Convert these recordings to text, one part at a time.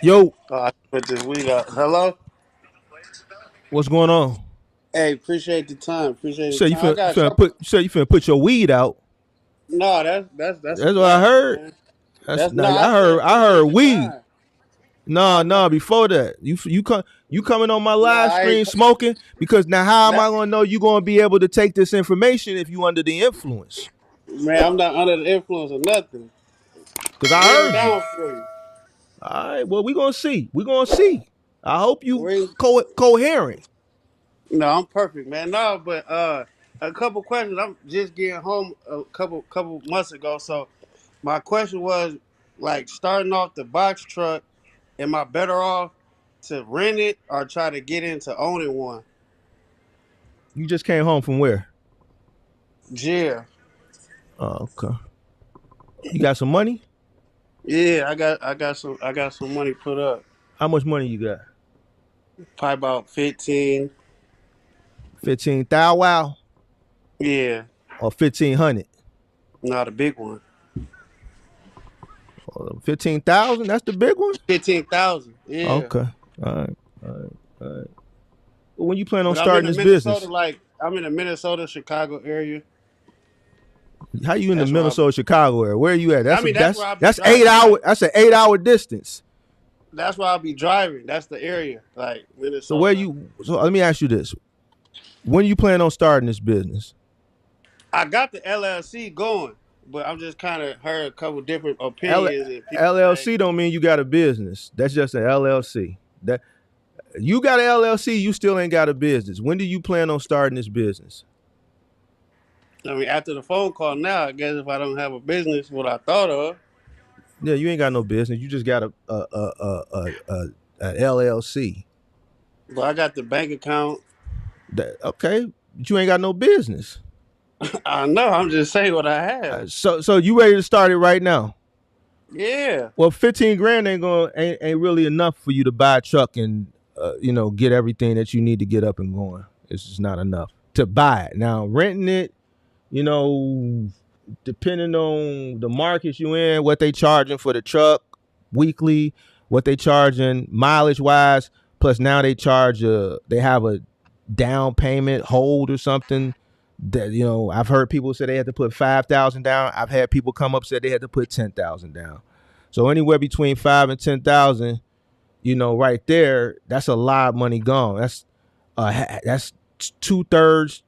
Yo, I put this weed out. Hello. what's going on? Hey, appreciate the time. Appreciate You the said you time. I finna, you got a finna couple. put you said you finna put your weed out. No, that's a That's what I fact, heard. man. That's That's now no. I I said heard appreciate the weed. time. Nah, No, no, nah. Before that, you coming on my no. live I ain't stream smoking because now how am that I gonna know you gonna be able to take this information if you under the influence? man. I'm not under the influence of nothing. Cause I Ring heard you. down for you. All right. Well, we gonna see. We gonna see. I hope you Ring. coherent. No, I'm perfect, man. No, but a couple questions. I'm just getting home a couple months ago, so my question was like starting off the box truck. Am I better off to rent it or try to get into owning one? You just came home from where? Yeah. Oh, okay. You got some money? Yeah, I got some money put up. How much money you got? Probably about 15. 15,000 wow Yeah. or 1,500? Not a big one. 15,000. That's the big one. 15,000. Yeah. Okay. All right. All right. All right. Well, when you plan on But I'm in starting the this Minnesota, business? like I'm in the Minnesota, Chicago area. How you in the That's where I'll be Minnesota Chicago area? Where are you at? I mean that's where I'll be That's eight driving. hour. Like That's an 8 hour distance. that's where I'll be driving. That's the area. Like So where Minnesota. you? So let me ask you this: when you plan on starting this business? I got the LLC going, but I'm just kinda heard a couple different L- opinions and people say, LLC don't mean you got a business. That's just an LLC. That you got an LLC, you still ain't got a business. When do you plan on starting this business? I mean, after the phone call now, I guess if I don't have a business, what I thought of, Yeah, you ain't got no business. You just got a LLC. but I got the bank account. Okay, but you ain't got no business. I know. I'm just saying what I have. So you ready to start it right now? Yeah. Well, 15 grand ain't really enough for you to buy a truck and get everything that you need to get up and going. It's just not enough to buy it. Now renting it, you know, depending on the markets you in, what they charging for the truck weekly, what they charging mileage wise. Plus now they have a down payment hold or something that I've heard people say they had to put 5,000 down. I've had people come up said they had to put 10,000 down. So anywhere between 5 and 10,000, right there, that's a lot of money gone. That's 2/3,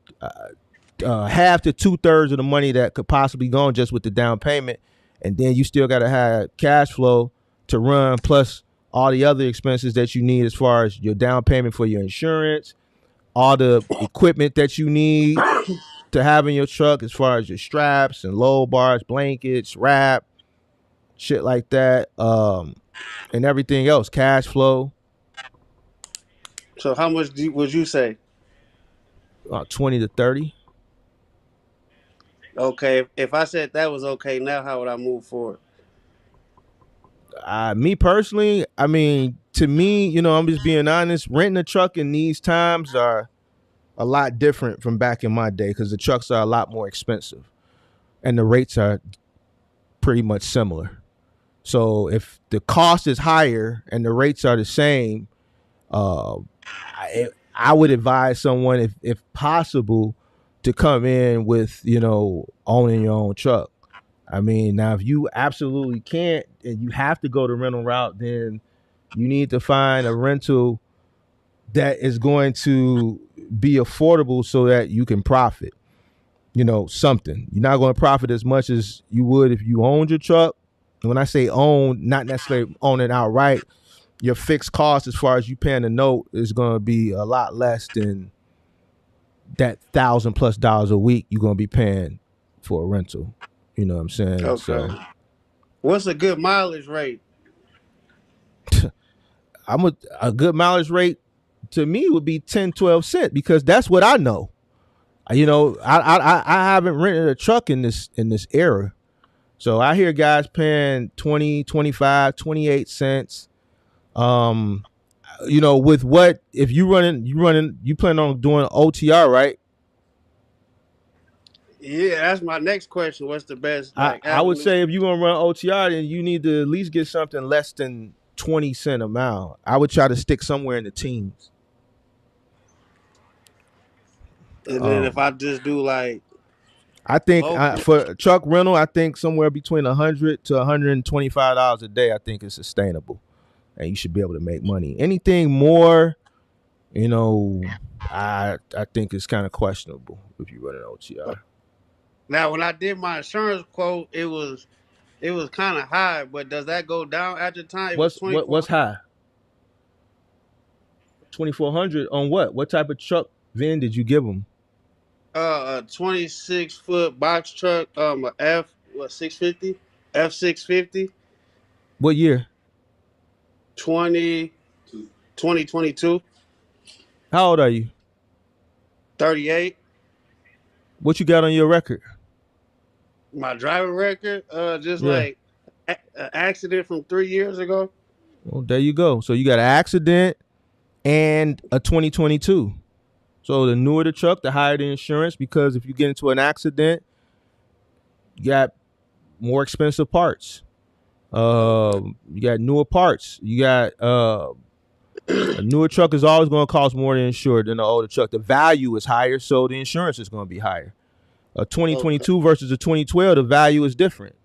half to 2/3 of the money that could possibly go on just with the down payment, and then you still got to have cash flow to run, plus all the other expenses that you need as far as your down payment for your insurance, all the equipment that you need to have in your truck, as far as your straps and load bars, blankets, wrap, shit like that, and everything else, cash flow, So how much would you say? 20 to 30. Okay, if I said that was okay, now how would I move forward? Me personally, I mean, to me, I'm just being honest. Renting a truck in these times are a lot different from back in my day because the trucks are a lot more expensive and the rates are pretty much similar. So if the cost is higher and the rates are the same, uh, I would advise someone, if possible, to come in with owning your own truck. I mean, now if you absolutely can't and you have to go the rental route, then you need to find a rental that is going to be affordable so that you can profit. Something. You're not going to profit as much as you would if you owned your truck. And when I say own, not necessarily own it outright, your fixed cost as far as you paying the note is going to be a lot less than that $1,000+ a week you're going to be paying for a rental. You know what I'm saying? Okay. So What's a good mileage rate? I'm a good mileage rate to me would be 10-12 cents because that's what I know. I haven't rented a truck in this era. So I hear guys paying 20, 25, 28 cents. Um, with what if you plan on doing OTR, right? Yeah, that's my next question. What's the best I, like I would avenue? say if you're gonna run OTR, then you need to at least get something less than 20 cents a mile. I would try to stick somewhere in the teens. And then if I just do like I think local, for truck rental, I think somewhere between $100 to $125 a day, I think is sustainable, and you should be able to make money. Anything more, you know, I think it's kind of questionable if you run an OTR. now when I did my insurance quote, it was kind of high, but does that go down after time? It was What's 24. high? 2,400 on what? What type of truck VIN did you give them? A 26-foot box truck, a F what 650, F 650, What year? 20 2022, How old are you? 38. What you got on your record? My driving record, just Yeah. like an accident from 3 years ago. Well, there you go. So you got an accident and a 2022. So the newer the truck, the higher the insurance, because if you get into an accident, you got more expensive parts. You got newer parts. You got a newer truck is always going to cost more to insure than an older truck. The value is higher, so the insurance is going to be higher. A Okay. 2022 versus a 2012, the value is different.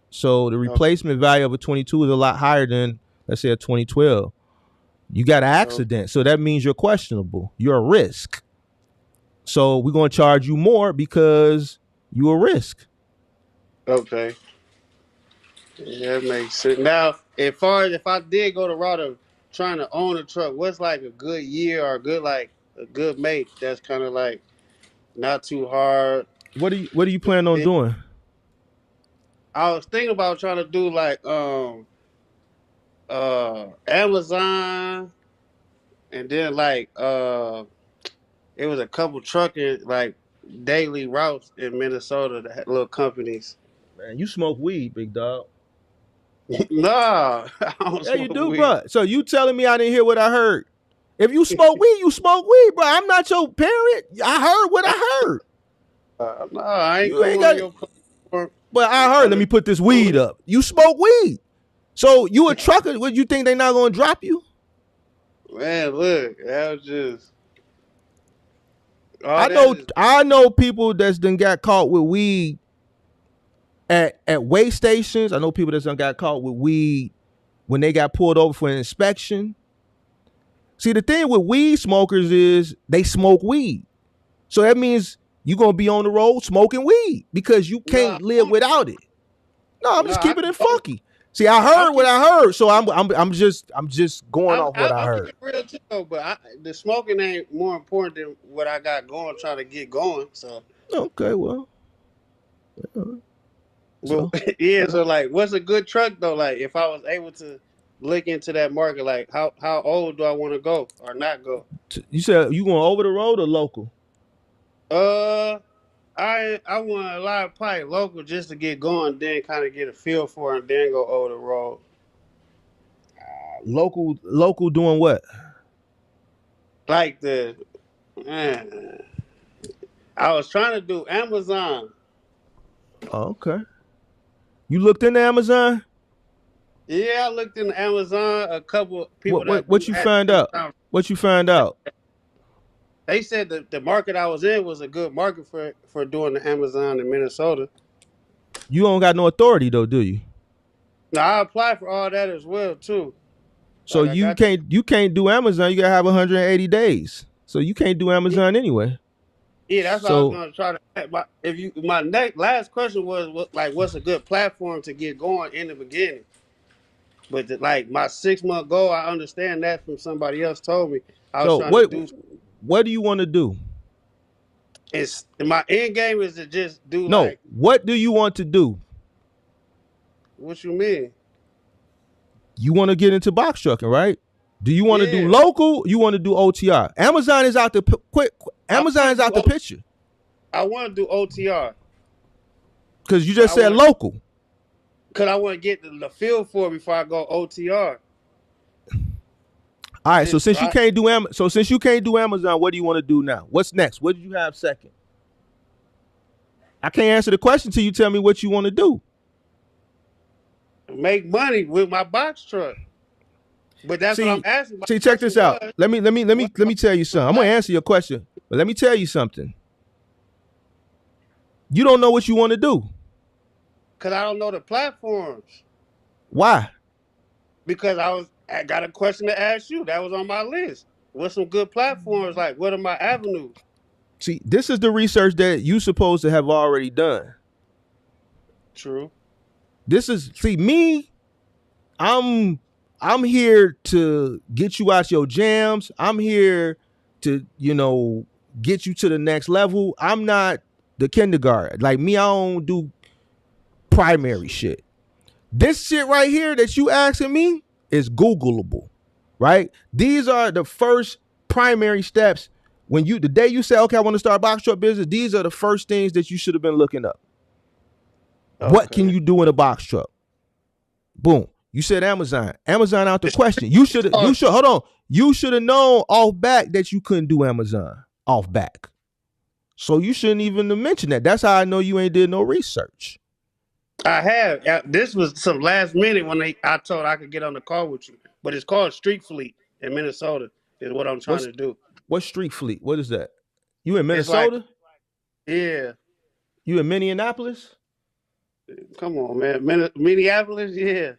So the replacement value of a 22 is a lot higher than, let's say, a 2012. You got an accident, so that means you're questionable. You're a risk. So we're going to charge you more because you're a risk. Okay. Yeah, that makes sense. Now, as far as if I did go the route of trying to own a truck, what's like a good year or a good mate that's kind of like not too hard? What do you plan on doing? I was thinking about trying to do like Amazon, and then like it was a couple trucking like daily routes in Minnesota that had little companies. Man, you smoke weed, big dog. Nah, I don't Yeah, you smoke do, weed. bro. So you telling me I didn't hear what I heard? If you smoke weed, you smoke weed, bro. I'm not your parent. I heard what I heard. Nah, I ain't You ain't coming on got. your platform. But I heard. Let me put this weed up. You smoke weed. So you a trucker? Would you think they not gonna drop you? Man, look, that was just all I that know. is. I know people that's done got caught with weed at weigh stations. I know people that's done got caught with weed when they got pulled over for an inspection. See, the thing with weed smokers is they smoke weed. So that means you're going to be on the road smoking weed because you Nah, can't live without it. No, I'm just I keeping can it go. funky. See, I heard what I heard, so I'm just going off what I I'll keep heard. it real too, though. But the smoking ain't more important than what I got going, trying to get going. So, Okay, well, but so yeah. So, like, what's a good truck though? Like, if I was able to look into that market, like, how old do I want to go or not go? you said you going over the road or local? Uh, I want a lot of probably local just to get going, then kind of get a feel for it, and then go over the road. Local doing what? Like man, I was trying to do Amazon. Oh, okay. You looked into Amazon? Yeah, I looked in Amazon. A couple people What that what do what you at find out? What you find out? they said that the market I was in was a good market for doing the Amazon in Minnesota. You don't got no authority though, do you? Now I applied for all that as well too. So Like I you got can't do Amazon. You gotta have 180 days. So you can't do Amazon anyway. yeah, that's what I was So gonna try to. If you my next last question was what's a good platform to get going in the beginning. But like my 6 month goal, I understand that from somebody else told me. I was so trying to do. what do you want to do? It's my end game is to just do No, like what do you want to do? what you mean? You want to get into box trucking, right? Do you want to do Yeah, local? You want to do OTR? Amazon is out the quick. I Amazon want is to out the do picture I want to do OTR. because you But just said local. I want to get the feel for it before I go OTR. All right. So Just since you drive. can't do since you can't do Amazon, what do you want to do now? What's next? What did you have second? I can't answer the question till you tell me what you want to do. Make money with my box truck. But that's what I'm See, asking. My check this question out. was, Let me tell you something. I'm gonna answer your question, but let me tell you something. You don't know what you want to do. because I don't know the platforms. Why? Because I got a question to ask you. That was on my list. What's some good platforms? Like, what are my avenues? See, this is the research that you supposed to have already done. True. This is me. I'm here to get you out your jams. I'm here to, get you to the next level. I'm not the kindergarten. Like me, I don't do primary shit. This shit right here that you asking me is Googleable, right? These are the first primary steps. When the day you say, okay, I want to start a box truck business, these are the first things that you should have been looking up. What can Okay. you do in a box truck? Boom. You said Amazon. Amazon out the question. You should hold on. You should have known off back that you couldn't do Amazon off back. So you shouldn't even have mentioned that. That's how I know you ain't did no research. I have. This was some last minute when I told I could get on the call with you. But it's called Street Fleet in Minnesota. Is what I'm trying to do. What's Street Fleet? What is that? You in It's like, Minnesota? yeah. You in Minneapolis? Come on, man. Minneapolis, yeah.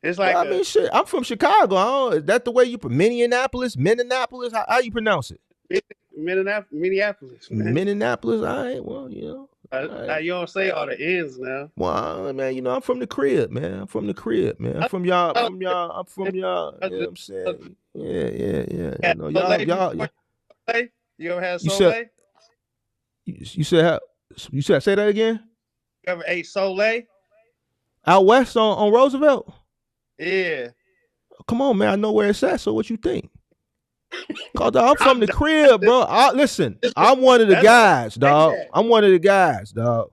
It's like I mean, shit. I'm from Chicago. Is that the way you put Minneapolis? How you pronounce it? Minneapolis, man. Minneapolis. All right. Well, Now you don't say all the ends now. Well, man, I'm from the crib, man. I'm from the crib, man. I'm from y'all. I'm from y'all. You know what I'm saying? Yeah. Y'all. You ever had Soleil? You said say that again? You ever ate Soleil? Out west on Roosevelt? Yeah. Come on, man. I know where it's at. So what you think? Cause I'm from the crib, bro. Listen, I'm one of the guys, dog. I'm one of the guys, dog.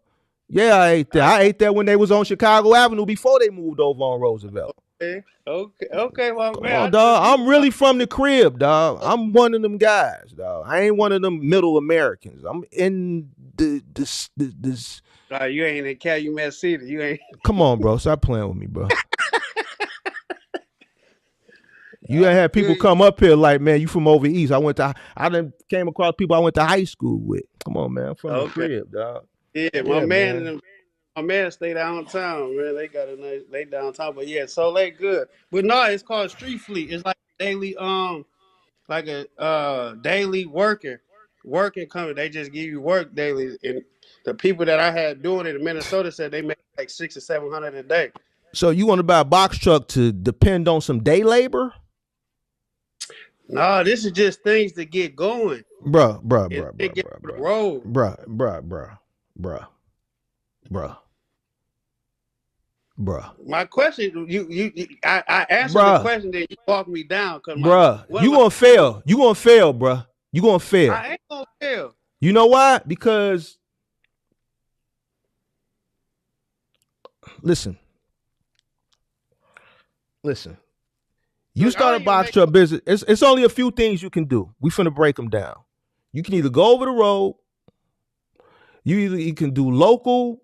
Yeah, I ate that. I ate that when they was on Chicago Avenue before they moved over on Roosevelt. Okay, well, Come on, dog. I'm really from the crib, dog. I'm one of them guys, dog. I ain't one of them middle Americans. I'm in this. You ain't in Calumet City. You ain't. Come on, bro. Stop playing with me, bro. You ain't had people come up here like, man, you from over east. I done came across people I went to high school with. Come on, man. I'm from the crib, dog. Yeah, my man stay downtown, man. They got a nice, they downtown, but yeah, so they good. But no, it's called Street Fleet. It's like daily, like a daily working company. They just give you work daily, and the people that I had doing it in Minnesota said they make like $600 to $700 a day. So you want to buy a box truck to depend on some day labor? No, this is just things to get going. Bruh. My question, I answered the question that you walked me down. You gonna fail. You gonna fail, bruh. You gonna fail. I ain't gonna fail. You know why? Because listen. You start a box truck business. It's only a few things you can do. We finna break them down. You can either go over the road. You can do local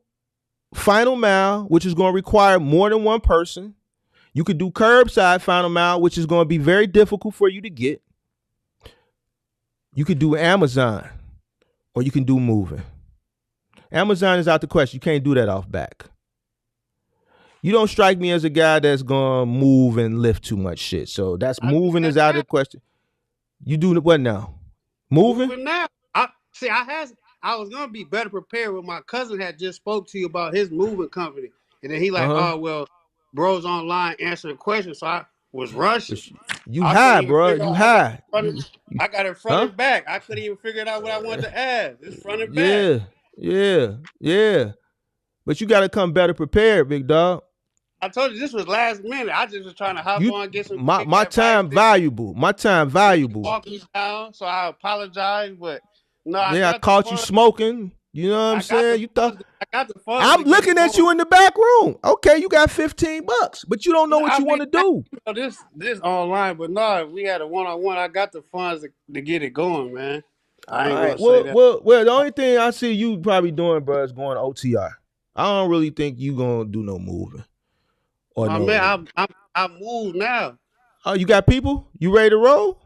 final mile, which is going to require more than one person. You could do curbside final mile, which is going to be very difficult for you to get. You could do Amazon, or you can do moving. Amazon is out the question. You can't do that off back. You don't strike me as a guy that's gonna move and lift too much shit. So moving is out of the question. You do what now? Moving now. I was gonna be better prepared when my cousin had just spoke to you about his moving company, and then he like, oh well, bro's online answering questions, so I was rushing. You high, bro. You high. I got it front and back. I couldn't even figure out what I wanted to ask. It's front and back. Yeah. But you got to come better prepared, big dog. I told you this was last minute. I just was trying to hop on and get some. My time valuable. My time valuable. Walk me down, so I apologize, but no. I caught you smoking. You know what I'm saying? You thought I got the fun. I'm looking at you in the back room. Okay, you got $15, but you don't know what you want to do. This online, but no, we had a one-on-one. I got the funds to get it going, man. I ain't gonna say that. Well, the only thing I see you probably doing, bro, is going OTR. I don't really think you gonna do no moving. Man, I moved now. Oh, you got people? You ready to roll?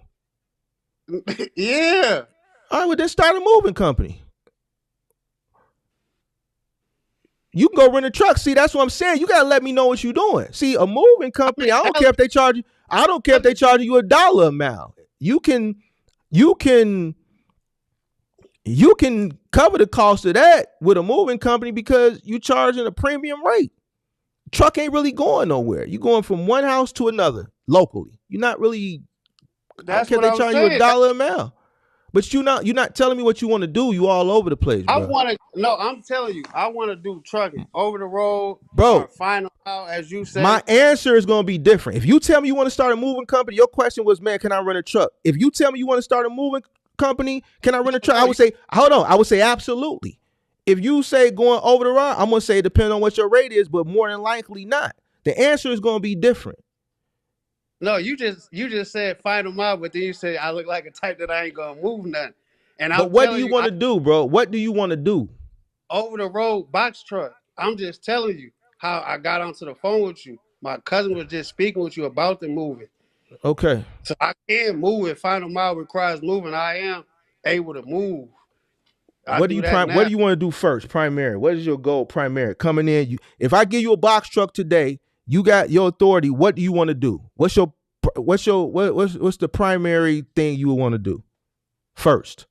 Yeah. All right, well then start a moving company. You can go rent a truck. See, that's what I'm saying. You gotta let me know what you're doing. See, a moving company, I don't care if they charge you. I don't care if they charge you $1 amount. You can you can cover the cost of that with a moving company because you charging a premium rate. Truck ain't really going nowhere. You're going from one house to another locally. You're not really. I don't That's care if what they I'm charge you a saying. dollar amount. But you're not telling me what you want to do. You all over the place, I bro. want to. No, I'm telling you, I want to do trucking over the road or Bro, final out, as you my say. answer is gonna be different. If you tell me you want to start a moving company, your question was, man, can I rent a truck? If you tell me you want to start a moving company, can I rent a truck? I No, would say, hold on. I would say absolutely. If you say going over the road, I'm gonna say it depends on what your rate is, but more than likely not. The answer is gonna be different. no, you just said final mile, but then you said I look like a type that I ain't gonna move nothing. And But I'm what do telling you you, want I to do, bro? What do you want to do? over the road box truck. I'm just telling you how I got onto the phone with you. My cousin was just speaking with you about the moving. Okay. So I can move if final mile requires moving. I am able to move. I do that What now. do you want to do first? Primary. What is your goal? Primary. Coming in, if I give you a box truck today, you got your authority. What do you want to do? What's the primary thing you want to do first?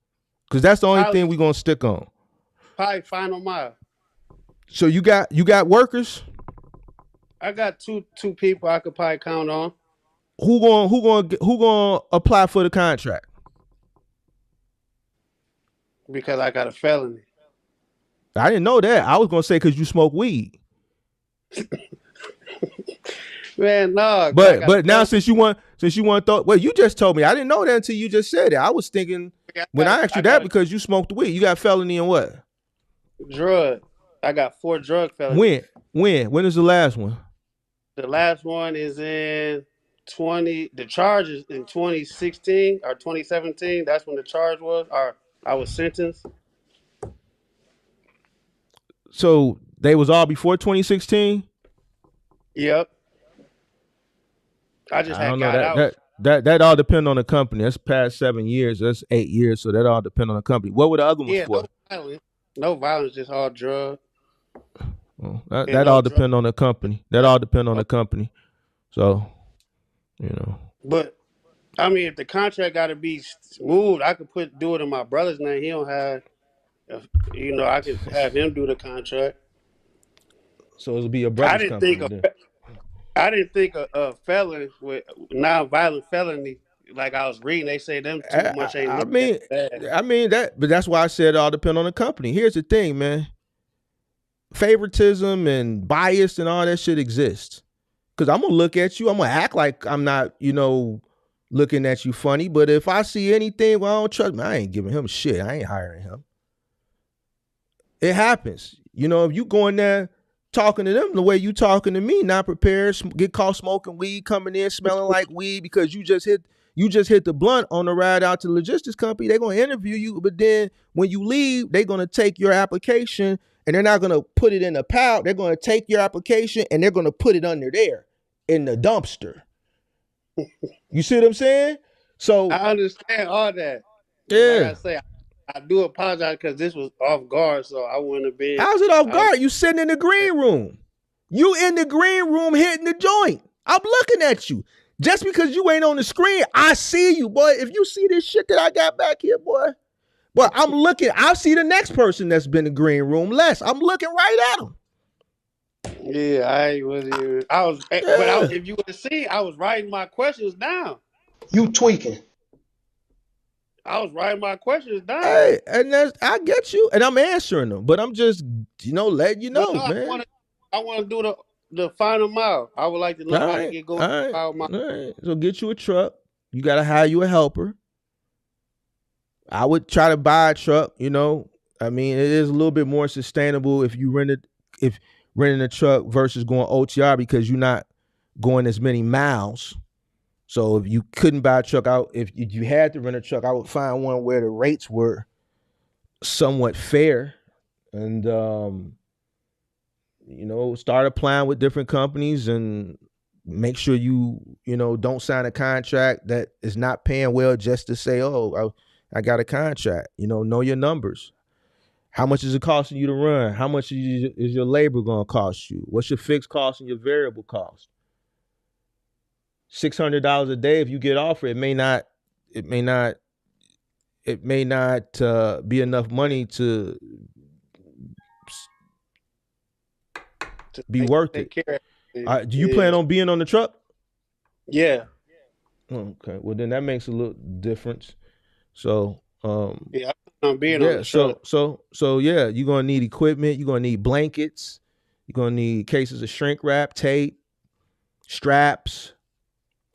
Because that's the only Probably, thing we're gonna stick on. probably final mile. So you got workers. I got two people I could probably count on Who gonna apply for the contract? because I got a felony. I didn't know that. I was gonna say because you smoke weed. Man, no, because I But got a but now felony. since you want to thought, well, you just told me. I didn't know that until you just said it. I was thinking I when got a, I asked you I that got a because you smoked weed. You got felony and what? drug. I got 4 drug felonies. When? When is the last one? The last one is in 20. The charge is in 2016 or 2017. That's when the charge was, or I was sentenced. So they was all before 2016. Yep. I just I had don't know got that out. that all depend on the company. That's past 7 years. That's 8 years. So that all depend on the company. What were the other ones Yeah, no for? violence. No violence, just all drug Well, that and that no all drug. depend on the company. That all depend on the company. So you know. But I mean, if the contract got to be smooth, I could do it in my brother's name. He don't have, I could have him do the contract. So it'll be your I brother's didn't think company of, then. I didn't think a felon with non-violent felony, like I was reading, they say them too I, much I, ain't I looked at mean, bad. but that's why I said it all depend on the company. Here's the thing, man. Favoritism and bias and all that shit exists. Cause I'm gonna look at you, I'm gonna act like I'm not, looking at you funny. But if I see anything, well, I don't trust me. I ain't giving him shit. I ain't hiring him. It happens. If you go in there talking to them the way you talking to me, not prepared, get caught smoking weed, coming in smelling like weed because you just hit the blunt on the ride out to the logistics company. They're gonna interview you, but then when you leave, they're gonna take your application and they're not gonna put it in a pile. They're gonna take your application and they're gonna put it under there in the dumpster. You see what I'm saying? I So understand all that, but like I yeah. say, I do apologize because this was off guard, so I wouldn't have been. How's it off I would. guard? You sitting in the green room. You in the green room hitting the joint. I'm looking at you. Just because you ain't on the screen, I see you, boy. If you see this shit that I got back here, boy, I'm looking. I see the next person that's been in the green room less. I'm looking right at him. Yeah, I was. I was, but Yeah. if you would have seen, I was writing my questions down. You tweaking. I was writing my questions down. Hey, and I get you, and I'm answering them, but I'm just, letting you But know, no, man. I want to do the final mile. I would like to All learn how to right, get going all right, final mile. all right. So get you a truck. You gotta hire you a helper. I would try to buy a truck. I mean, it is a little bit more sustainable if renting a truck versus going OTR because you're not going as many miles. So if you couldn't buy a truck out, if you had to rent a truck, I would find one where the rates were somewhat fair, and start applying with different companies and Make sure you don't sign a contract that is not paying well just to say, oh, I got a contract. Know your numbers. How much is it costing you to run? How much is your labor going to cost you? What's your fixed cost and your variable cost? $600 a day. If you get offered, it may not be enough money to be worth it. Care do you plan on being on the truck? Yeah. Okay. Well, then that makes a little difference. So, yeah, I'm being on the truck. So yeah, you're gonna need equipment. You're gonna need blankets. You're gonna need cases of shrink wrap, tape, straps.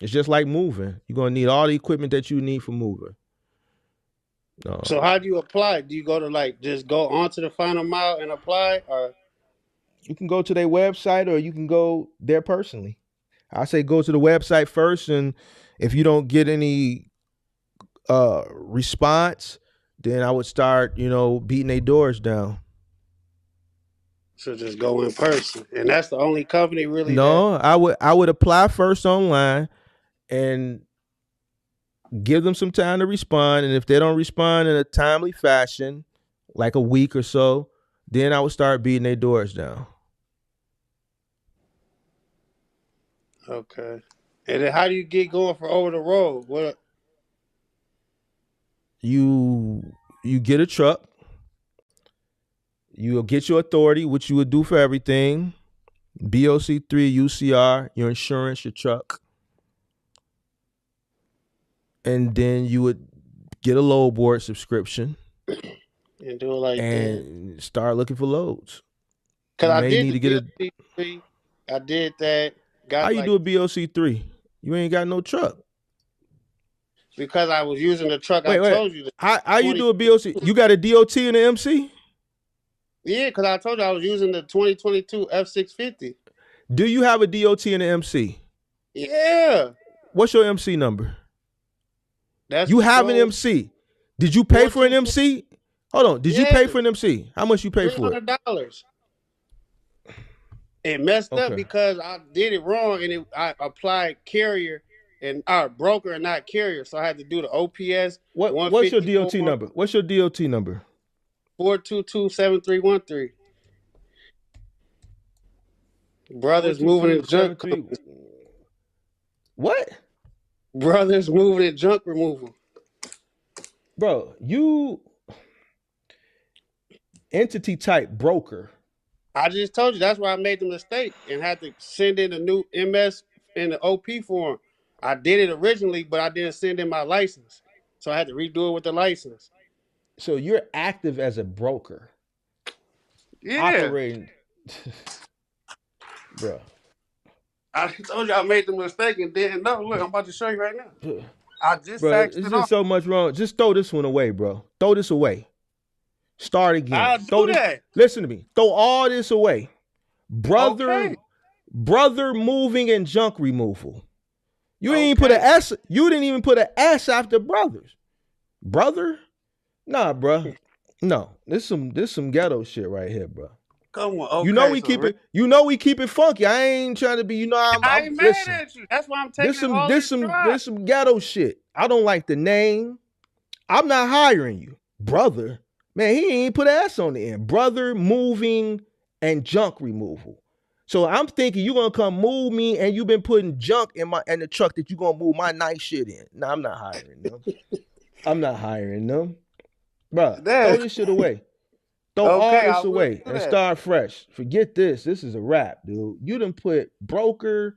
It's just like moving. You're gonna need all the equipment that you need for moving. So how do you apply? Do you go to just go onto the Final Mile and apply, or you can go to their website, or you can go there personally? I say go to the website first, and if you don't get any response, then I would start, beating their doors down. So just go in person, and that's the only company really. No, I would apply first online and give them some time to respond, and if they don't respond in a timely fashion, like a week or so, then I would start beating their doors down. Okay. And then how do you get going for over the road? What? You get a truck. You'll get your authority, which you would do for everything. BOC3, UCR, your insurance, your truck. And then you would get a load board subscription. And do it like and that. Start looking for loads. Because I did need to get BOC3. I did that. How you do a BOC3? You ain't got no truck. Because I was using the truck. Wait. Told you. How you do a BOC? You got a DOT and an MC? Yeah, because I told you I was using the 2022 F650. Do you have a DOT and an MC? Yeah. What's your MC number? You have an MC. Did you pay for an MC? Hold on. Did you pay for an MC? How much you pay for it? $300. It messed up because I did it wrong, and I applied carrier and broker and not carrier, so I had to do the OPS. What's your DOT number? What's your DOT number? 422-7313. Brothers moving in junk. What? Brothers moving in junk removal. Bro, you entity type broker. I just told you that's why I made the mistake and had to send in a new MS in the OP form. I did it originally, but I didn't send in my license, so I had to redo it with the license. So you're active as a broker. Yeah. Operating. Bro. I told you I made the mistake and didn't know. Look, I'm about to show you right now. I just faxed it off. There's so much wrong. Just throw this one away, bro. Throw this away. Start again. I'll do that. Listen to me. Throw all this away. Brother moving and junk removal. You didn't even put an S. You didn't even put an S after brothers. Brother? Nah, bro. No. This some ghetto shit right here, bro. Come on. Okay, we keep it funky. I ain't trying to be, I ain't mad at you. That's why I'm taking this some ghetto shit. I don't like the name. I'm not hiring you. Brother. Man, he ain't put an S on the end. Brother moving and junk removal. So I'm thinking you're gonna come move me, and you've been putting junk in the truck that you're gonna move my nice shit in. No, I'm not hiring them. I'm not hiring them. Bro, throw this shit away. Throw all this away and start fresh. Forget this. This is a wrap, dude. You done put broker.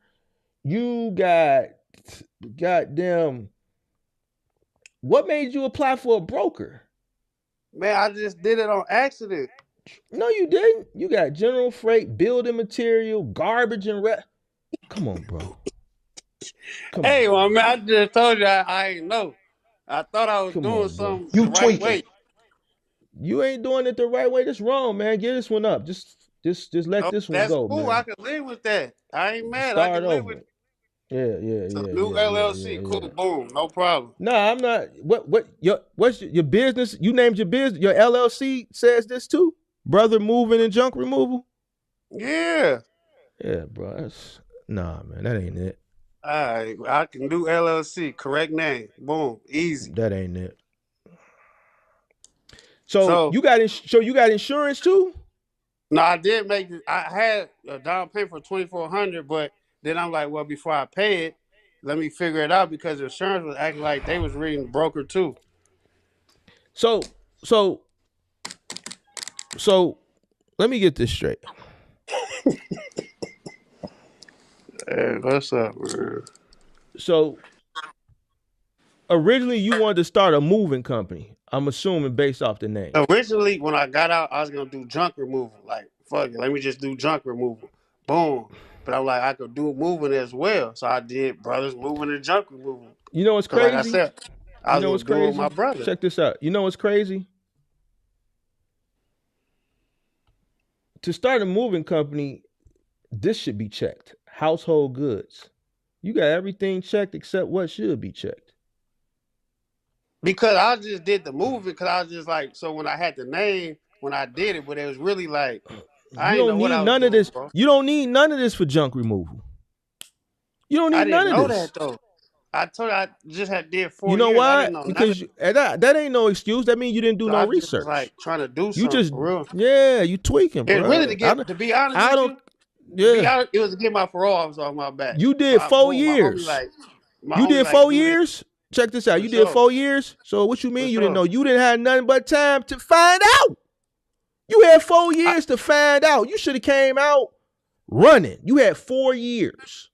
You got goddamn. What made you apply for a broker? Man, I just did it on accident. No, you didn't. You got general freight, building material, garbage, and Come on, bro. Well, man, I just told you I ain't know. I thought I was doing something the right way. You ain't doing it the right way. That's wrong, man. Get this one up. Just let this one go, cool. Man. I can live with that. I ain't mad. I can live with it. Yeah. New LLC, cool, boom, no problem. Nah, I'm not. What's your business? You named your business. Your LLC says this too. Brother moving and junk removal. Yeah. Yeah, bro. Nah, man, that ain't it. All right, I can do LLC. Correct name. Boom. Easy. That ain't it. So So you got insurance too? no, I did make it. I had a down payment for 2,400, but then I'm like, well, before I pay it, let me figure it out because the insurance was acting like they was reading broker too. So so so let me get this straight. Hey, what's up, man? So originally you wanted to start a moving company. I'm assuming based off the name. Originally, when I got out, I was gonna do junk removal. Like, fuck it, let me just do junk removal. Boom. But I'm like, I could do moving as well. So I did brothers moving and junk removal. You know what's Cause like I crazy? said, I You was know gonna what's do it with my crazy? brother. Check this out. You know what's crazy? To start a moving company, this should be checked. Household goods. You got everything checked except what should be checked. Because I just did the movie because I was just like, so when I had the name, when I did it, but it was really like, I You didn't don't know what need I was none of doing, this. bro. You don't need none of this for junk removal. You don't I need didn't none of know this. that though. I told you I just had did You 4 know years. I why? didn't know none of Because that ain't no excuse. That means you didn't do so no I just was research. like trying to do You something just for real. yeah, you tweaking, It's really bro. to get to be honest I with don't you, to be yeah. honest, it was to get my parole officer off my back. You So did I 4 boom, years. my You homie did like 4 do this years? Check this out. for You did sure. 4 years? So what you For mean you didn't sure. know? You didn't have nothing but time to find out. You had four I, years to find out. You should have came out running. You had 4 years.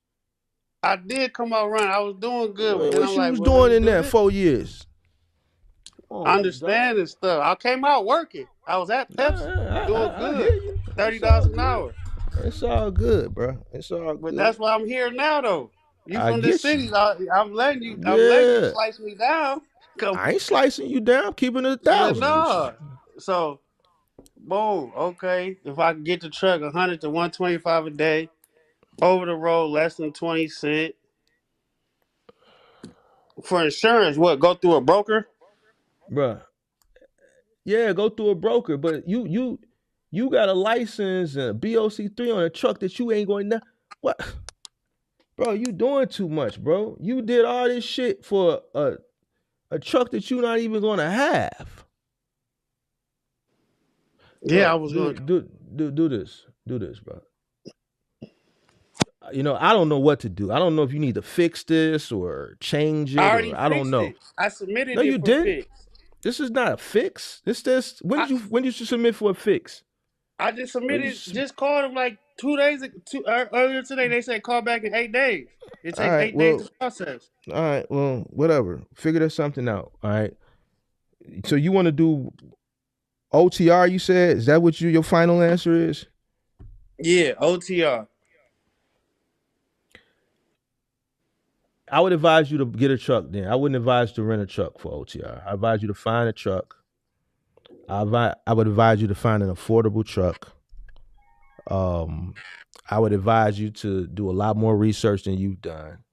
I did come out running. I was doing good, but then What I'm you like, was well, let doing me in do there this. 4 years? Come on, dog. Understanding stuff. I came out working. I was at Pepsi doing I hear good, you. thirty It's all dollars an good. hour. It's all good, bro. It's all But good. that's why I'm here now, though. You I from the get you. city? I'm letting you. I'm letting you Yeah. slice me down. Come, I ain't slicing you down. I'm keeping it a but thousand with you. no. So boom. Okay, if I can get the truck 100 to 125 a day, over the road less than 20 cent for insurance. What? Go through a broker? Bruh. Yeah, go through a broker, but you got a license and a BOC3 on a truck that you ain't going to what? Bro, you doing too much, bro. You did all this shit for a truck that you not even gonna have. Yeah, I Bro, was do going. do do do this. Do this, bro. I don't know what to do. I don't know if you need to fix this or change I it already or I don't fixed know. it. I No, submitted you it for didn't. fix. This is not a fix. This I, when did you submit for a fix? I just When you submitted, s- just called them like 2 days, earlier today. They said call back in 8 days. It all takes right, 8 days to well, process. all right, well, whatever. Figure this something out. All right. So you want to do OTR? You said is that what your final answer is? Yeah, OTR. I would advise you to get a truck. Then I wouldn't advise to rent a truck for OTR. I advise you to find a truck. I would advise you to find an affordable truck. Um, I would advise you to do a lot more research than you've done.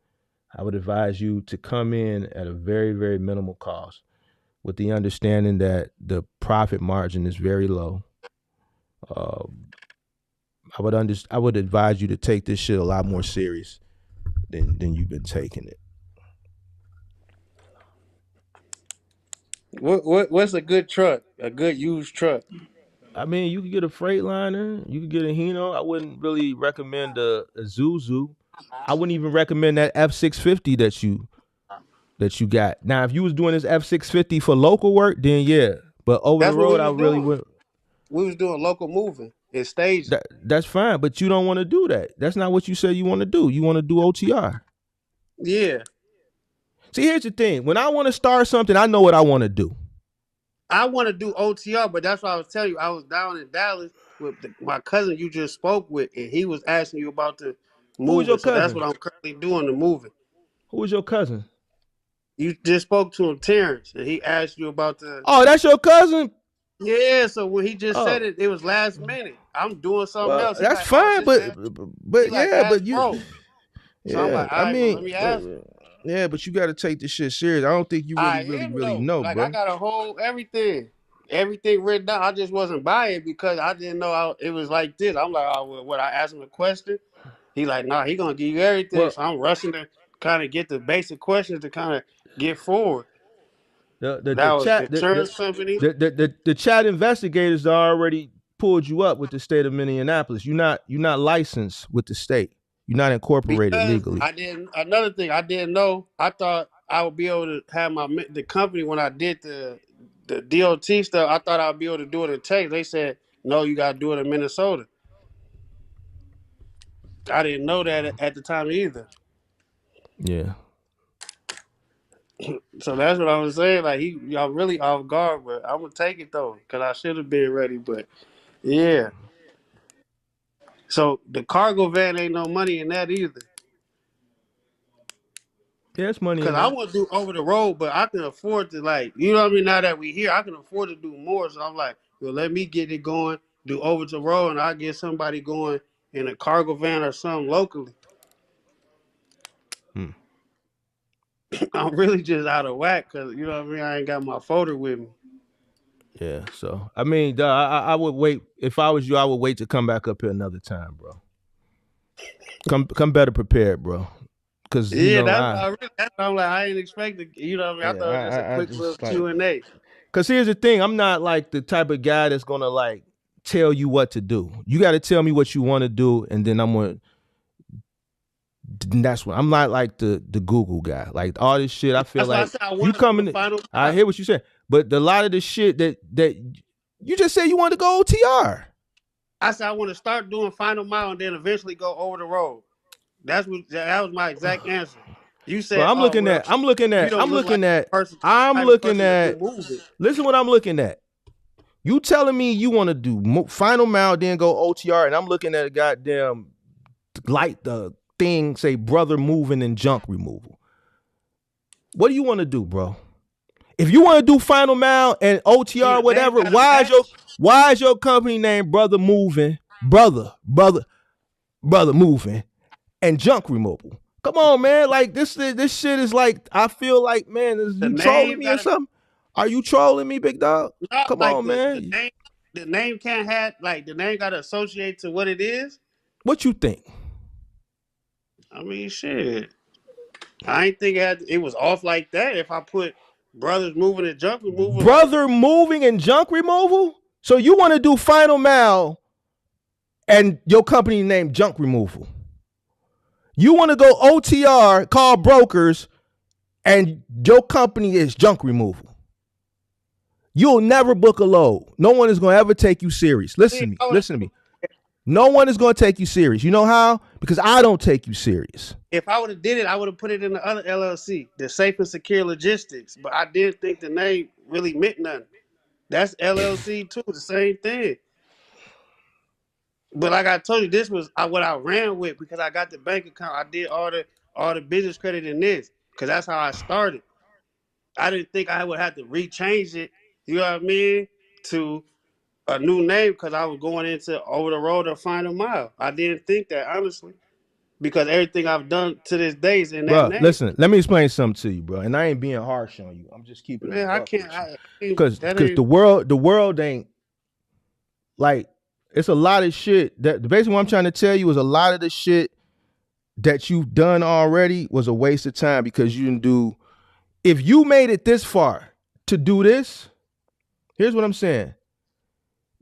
I would advise you to come in at a very, very minimal cost with the understanding that the profit margin is very low. Um, I would advise you to take this shit a lot more serious than you've been taking it. What's a good truck? A good used truck? I mean, you could get a Freightliner, you could get a Hino. I wouldn't really recommend a Zuzu. I wouldn't even recommend that F650 that you got. Now, if you was doing this F650 for local work, then yeah. But over the That's what road, we I was really doing. would. We was doing local moving and staging. That's fine, but you don't want to do that. That's not what you said you want to do. You want to do OTR. Yeah, See, here's the thing. When I want to start something, I know what I want to do. I want to do OTR, but that's what I was telling you. I was down in Dallas with my cousin you just spoke with, and he was asking you about the Who is your moving. So that's cousin? what I'm currently doing, the moving. Who is your cousin? You just spoke to him, Terrence, and he asked you about the. Oh, that's your cousin. Yeah, so when he just said Oh, it, it was last minute. I'm doing something well, else. He that's like, oh, fine, just ask. He but like, yeah, ask but you, bro. So I'm yeah. like, all I right, well, let mean, me ask him. yeah, but you got to take this shit serious. I don't think you really, I really, am really though. know, Like I bro. got a whole everything written down. I just wasn't buying it because I didn't know it was like this. I'm like, oh, well, what? I asked him a question. He like, nah, he gonna give you everything. Well, So I'm rushing to kind of get the basic questions to kind of get forward. the That was chat insurance company. the chat investigators already pulled you up with the state of Minneapolis. You're not licensed with the state. You're not incorporated Because legally. I didn't. Another thing I didn't know. I thought I would be able to have the company when I did the DOT stuff. I thought I'd be able to do it in Texas. They said no, you got to do it in Minnesota. I didn't know that at the time either. Yeah. So that's what I was saying. Like y'all really off guard, but I'm gonna take it though, cause I should have been ready. But yeah. So the cargo van ain't no money in that either. Yeah, it's money Cause in I that. want to do over the road, but I can afford to you know what I mean. Now that we here, I can afford to do more. So I'm like, well, let me get it going, do over the road, and I get somebody going in a cargo van or something locally. Hmm. I'm really just out of whack, cause you know what I mean. I ain't got my folder with me. Yeah. So I mean, I would wait if I was you. I would wait to come back up here another time, bro. Come better prepared, bro. Cause Yeah, that's what I'm like. I ain't expecting. You know what I mean. I yeah, thought it was just a I quick little just like. Q&A. Cause here's the thing, I'm not like the type of guy that's gonna like tell you what to do. You got to tell me what you want to do, and then I'm gonna. That's what I'm not like the Google guy. Like all this shit, I feel That's why I like said I you want to do the coming. final I mile. hear what you said, but a lot of the shit that you just said you wanted to go OTR. I said I want to start doing final mile and then eventually go over the road. That was my exact answer. You Bro, said, "Oh well, you don't I'm look like looking at, the person I'm type of looking person to do at. moving." Listen, what I'm looking at. You telling me you want to do final mile, then go OTR, and I'm looking at a goddamn light the thing say brother moving and junk removal. What do you want to do, bro? If you want to do final mile and Do OTR, the name whatever, got to match? why is your company name Brother Moving, brother moving, and junk removal? Come on, man. Like this shit is like, I feel like, man, is The you trolling name me or got to something? Are you trolling me, big dog? not Come like on, the man. name. The name can't have like the name got to associate to what it is. What you think? I mean, shit. I ain't think it was off like that. If I put brothers moving and junk removal, like Brother moving and junk removal? So you want to do final mile and your company name junk removal? You want to go OTR, call brokers, and your company is junk removal? You'll never book a load. No one is going to ever take you serious. Listen to me. Listen to me. No one is going to take you serious. You know how? Because I don't take you serious. if I would have did it, I would have put it in the other LLC, the Safe and Secure Logistics. But I didn't think the name really meant nothing. That's LLC too, the same thing. But like I told you, this was what I ran with because I got the bank account. I did all the business credit in this because that's how I started. I didn't think I would have to rechange it. You know what I mean? To a new name because I was going into over the road or final mile. I didn't think that honestly because everything I've done to this day is in that Bro, name. listen, let me explain something to you, bro. And I ain't being harsh on you. I'm just keeping it a Man, I buck can't. with you. That Cause ain't. the world ain't like, it's a lot of shit that basically what I'm trying to tell you is a lot of the shit that you've done already was a waste of time because you didn't do. If you made it this far to do this, here's what I'm saying.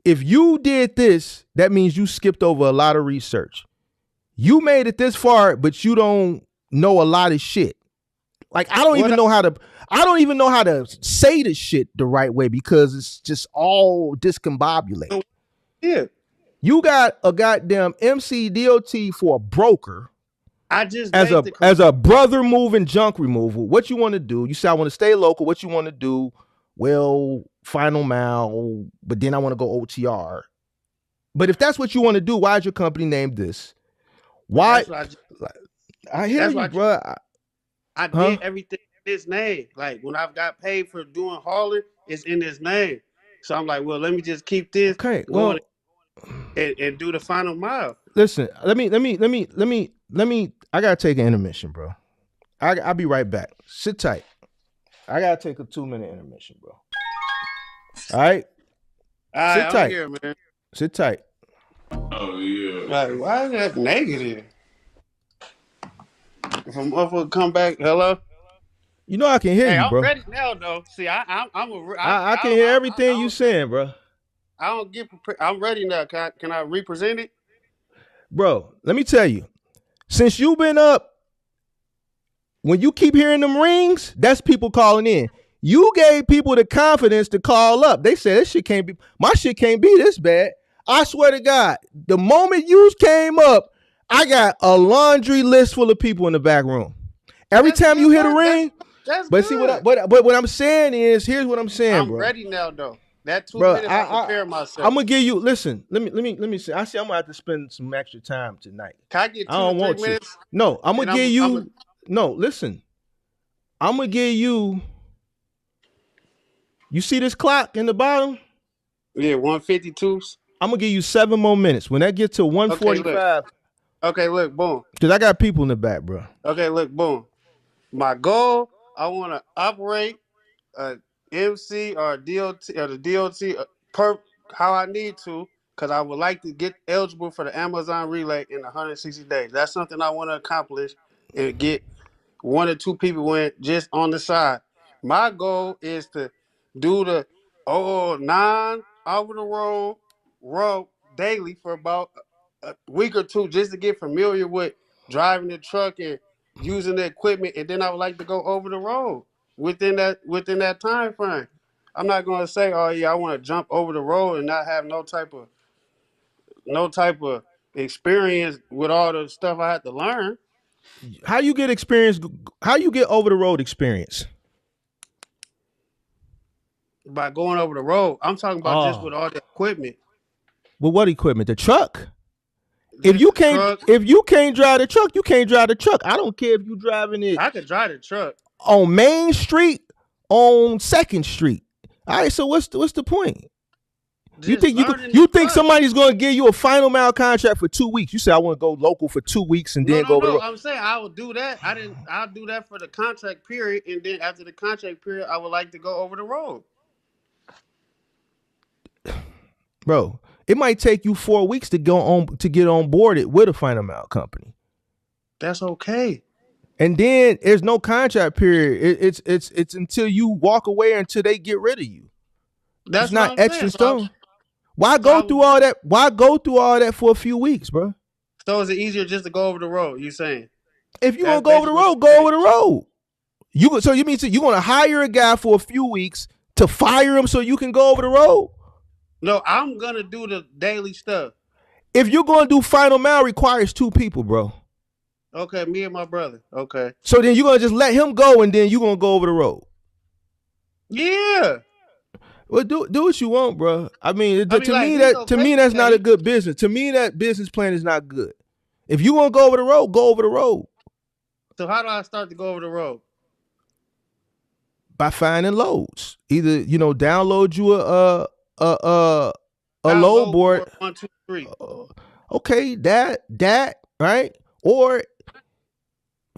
If you did this, that means you skipped over a lot of research. You made it this far, but you don't know a lot of shit. Like I don't What? even know how to say the shit the right way because it's just all discombobulated. Yeah. You got a goddamn MCDOT for a broker I just as made a the as correct. a brother moving junk removal. What you want to do? You say I want to stay local. What you want to do? Well, final mile, but then I want to go OTR. But if that's what you want to do, why is your company named this? Why? That's what I. Just, I hear that's you, what bro. I Huh? did everything in his name. Like when I've got paid for doing hauling, it's in his name. So I'm like, well, let me just keep this Okay. going Well, and do the final mile. listen. Let me. I gotta take an intermission, bro. I'll be right back. Sit tight. I gotta take a 2-minute intermission, bro. All right. All right, Sit I'm tight. here, man. Sit tight. Oh yeah. Like, why is that negative? If a motherfucker come back, hello. You know I can hear Hey, you, I'm bro. ready now though. See, I'm a I can hear everything you saying, bro. I don't get prepared. I'm ready now. Can I represent it? Bro, let me tell you. Since you've been up, when you keep hearing them rings, that's people calling in. You gave people the confidence to call up. They said this shit can't be, my shit can't be this bad. I swear to God, the moment you came up, I got a laundry list full of people in the back room. Every That's time you good hit a work. ring, That's but see what I, good. but what I'm saying is, here's what I'm saying, I'm bro. ready now though. That two Bro, minutes I prepare I'm myself. gonna give you. Listen, let me see. I see. I'm gonna have to spend some extra time tonight. Can I get I two to don't three want to. minutes? No, I'm gonna And give I'm a, you. No, listen. I'm gonna give you. You see this clock in the bottom? yeah 152. I'm gonna give you 7 more minutes. When that gets to Okay, look. 145, Okay, look. Boom. because I got people in the back, bro. Okay, look. Boom. My goal. I want to operate a MC or a DOT or the DOT per how I need to, because I would like to get eligible for the Amazon Relay in 160 days. That's something I want to accomplish and get one or two people went just on the side. My goal is to do the 009 over the road daily for about a week or two just to get familiar with driving the truck and using the equipment, and then I would like to go over the road within that time frame. I'm not going to say, oh yeah, I want to jump over the road and not have no type of experience with all the stuff I had to learn How you get experience? How you get over the road experience? by going over the road. I'm talking about just with Oh, all the equipment, well, what equipment? The truck. If just you the can't, truck. if you can't drive the truck, you can't drive the truck. I don't care if you driving it I could drive the truck. on Main Street, on Second Street. All right, so what's the point? You Just think learning the you think truck. somebody's going to give you a final mile contract for 2 weeks? You say I want to go local for 2 weeks and No, then no, go over the no. road. I'm saying I will do that. I'll do that for the contract period, and then after the contract period, I would like to go over the road. Bro, it might take you 4 weeks to go on to get on board it with a final mile company. That's okay. And then there's no contract period. It's until you walk away until they get rid of you. It's That's what not I'm saying. extra stone. Why So go I would through do. all that? Why go through all that for a few weeks, bro? So is it easier just to go over the road? You saying If you're that's gonna go over the basically what road, you're go over saying? the road. You mean you're gonna hire a guy for a few weeks to fire him so you can go over the road? No, I'm gonna do the daily stuff. If you're gonna do final mile, requires 2 people, bro. Okay, me and my brother. Okay. So then you're gonna just let him go and then you're gonna go over the road. Yeah. Well, do what you want, bro. I mean, I mean, to like me he's that to okay. me that's Yeah, not a good business. To me, that business plan is not good. If you want to go over the road, go over the road So how do I start to go over the road? by finding loads. Either download you a load Download board. board 1, 2, 3. Okay, that right, or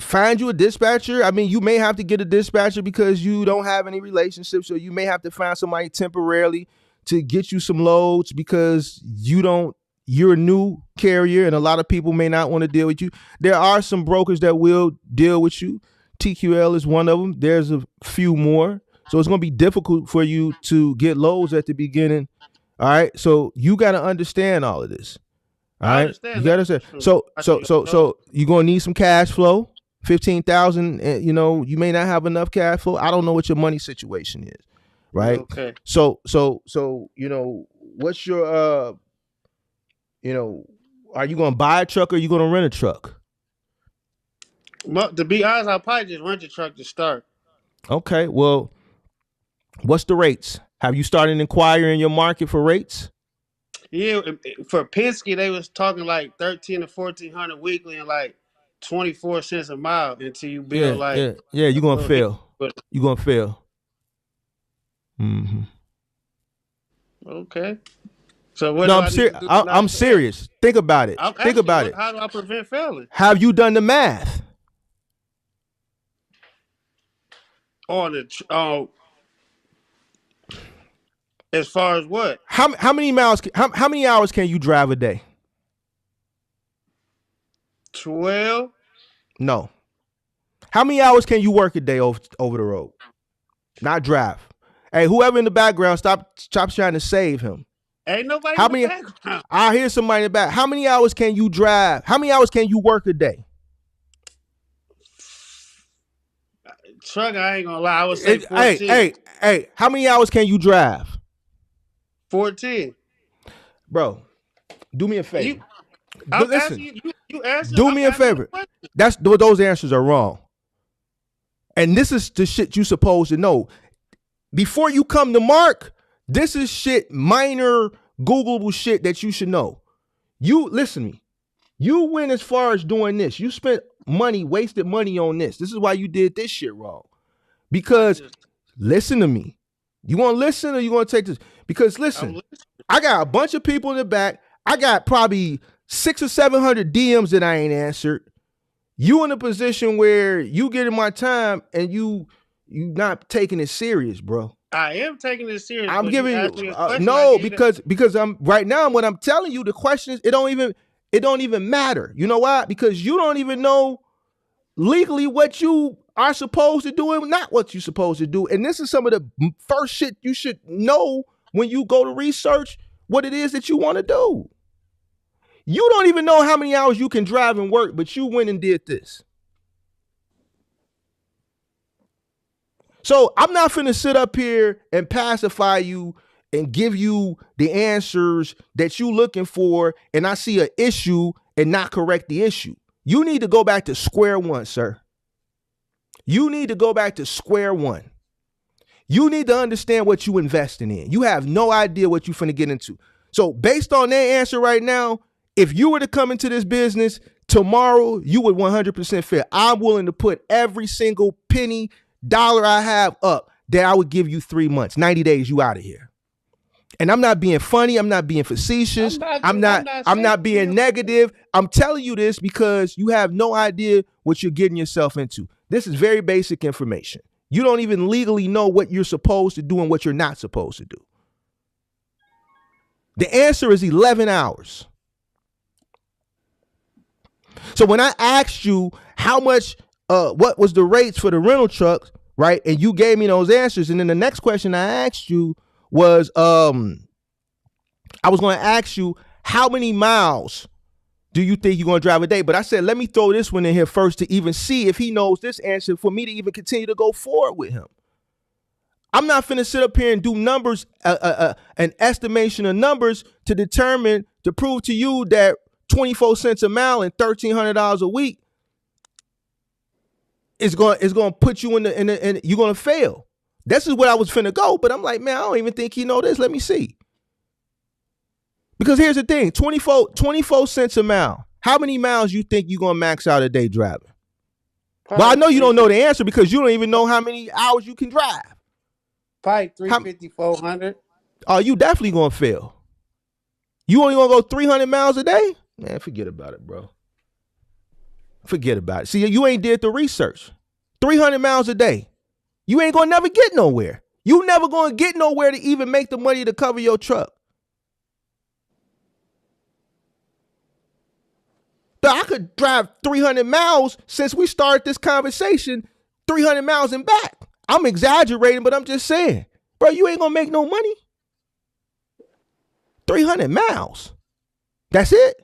find you a dispatcher. I mean, you may have to get a dispatcher because you don't have any relationships, or you may have to find somebody temporarily to get you some loads because you're a new carrier and a lot of people may not want to deal with you. There are some brokers that will deal with you. TQL is one of them. There's a few more. So it's going to be difficult for you to get loads at the beginning. All right. So you got to understand all of this. All I right. You understand got that to say, from so, so, watching your so, show. so you're going to need some cash flow. 15,000, you may not have enough cash flow. I don't know what your money situation is, right? Okay. So, what's your are you gonna buy a truck or are you gonna rent a truck? But to be honest, I'll probably just rent a truck to start. Okay, well, what's the rates? Have you started inquiring your market for rates? Yeah, for Penske, they was talking like 13 to 1400 weekly and like 24 cents a mile until you build Yeah, like yeah, yeah. You're a gonna little hit. fail. But You're gonna fail. Mm-hmm. okay. So what No, do I'm I need serious. to do to I'm not fail? serious. Think about it. I'm Think actually, about it. how do I prevent failing? Have you done the math? On the as far as what? How many miles? How many hours can you drive a day? 12. No. How many hours can you work a day over the road? Not drive. Hey, whoever in the background, stop trying to save him. Ain't nobody How in the many? background. I hear somebody in the back. How many hours can you drive? How many hours can you work a day? Truck, I ain't gonna lie. I would say 14. Hey. How many hours can you drive? 14. Bro, do me a favor. I'm Listen, asking you. You answer. do I'm me a asking the favor. question. Those answers are wrong. And this is the shit you supposed to know. Before you come to Mark, this is shit, minor Googleable shit that you should know. You listen to me. You went as far as doing this. You spent money, wasted money on this. This is why you did this shit wrong. Because listen to me. You want to listen or you want to take this? Because listen, I got a bunch of people in the back. I got probably 600 or 700 DMs that I ain't answered. You in a position where you getting my time and you not taking it serious, bro. I am taking it serious. I'm giving you no, because I'm right now. What I'm telling you, the questions it don't even matter. You know why? Because you don't even know legally what you are supposed to do and not what you're supposed to do. And this is some of the first shit you should know when you go to research what it is that you want to do. You don't even know how many hours you can drive and work, but you went and did this. So I'm not finna sit up here and pacify you and give you the answers that you looking for, and I see an issue and not correct the issue. You need to go back to square one, sir. You need to go back to square one. You need to understand what you investing in. You have no idea what you finna get into. So based on that answer right now, if you were to come into this business tomorrow, you would 100% fail. I'm willing to put every single penny, dollar I have up that I would give you 3 months, 90 days, you out of here. And I'm not being funny. I'm not being facetious. I'm not being negative. I'm telling you this because you have no idea what you're getting yourself into. This is very basic information. You don't even legally know what you're supposed to do and what you're not supposed to do. The answer is 11 hours. So when I asked you how much, what was the rates for the rental trucks, right? And you gave me those answers. And then the next question I asked you was, I was going to ask you how many miles do you think you're going to drive a day? But I said, let me throw this one in here first to even see if he knows this answer for me to even continue to go forward with him. I'm not finna sit up here and do numbers, an estimation of numbers to prove to you that 24 cents a mile and $1,300 a week is going to put you in you're going to fail. This is where I was finna go, but I'm like, man, I don't even think he know this. Let me see. Because here's the thing, 24 cents a mile. How many miles you think you're going to max out a day driving? Well, I know you don't know the answer because you don't even know how many hours you can drive. Probably 350, 400. Oh, you definitely going to fail. You only going to go 300 miles a day? Man, forget about it, bro. Forget about it. See, you ain't did the research. 300 miles a day. You ain't going to never get nowhere. You never going to get nowhere to even make the money to cover your truck. I could drive 300 miles since we started this conversation, 300 miles and back. I'm exaggerating, but I'm just saying, bro, you ain't going to make no money. 300 miles. That's it?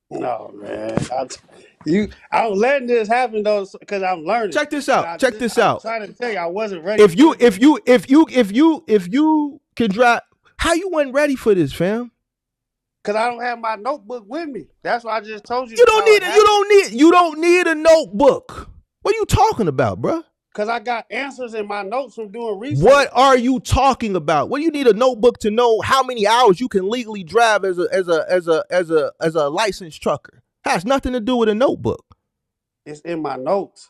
No, man. I'm letting this happen though because I'm learning. Check this out. I'm trying to tell you, I wasn't ready. If you can drive, how you wasn't ready for this, fam? Because I don't have my notebook with me. That's why I just told you. You don't need a notebook. What are you talking about, bro? Because I got answers in my notes from doing research. What are you talking about? What do you need a notebook to know how many hours you can legally drive as a licensed trucker? Has nothing to do with a notebook. It's in my notes.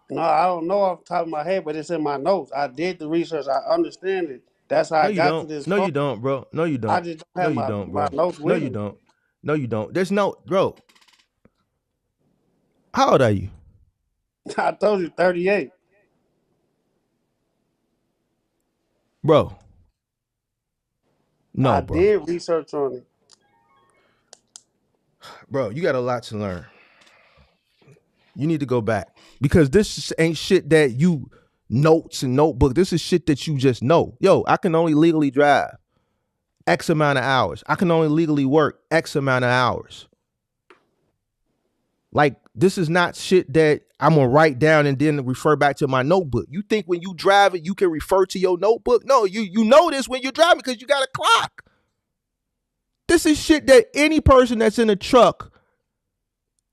No, I don't know off the top of my head, but it's in my notes. I did the research. I understand it. That's how I got to this. No, you don't, bro. No, you don't. I just don't have my notes with me. No, you don't. No, you don't. There's no, bro. How old are you? I told you 38. Bro. No, bro. I did research on it. Bro, you got a lot to learn. You need to go back because this ain't shit that you notes and notebook. This is shit that you just know. Yo, I can only legally drive X amount of hours. I can only legally work X amount of hours. Like, this is not shit that I'm gonna write down and then refer back to my notebook. You think when you drive it, you can refer to your notebook? No, you know this when you're driving because you got a clock. This is shit that any person that's in a truck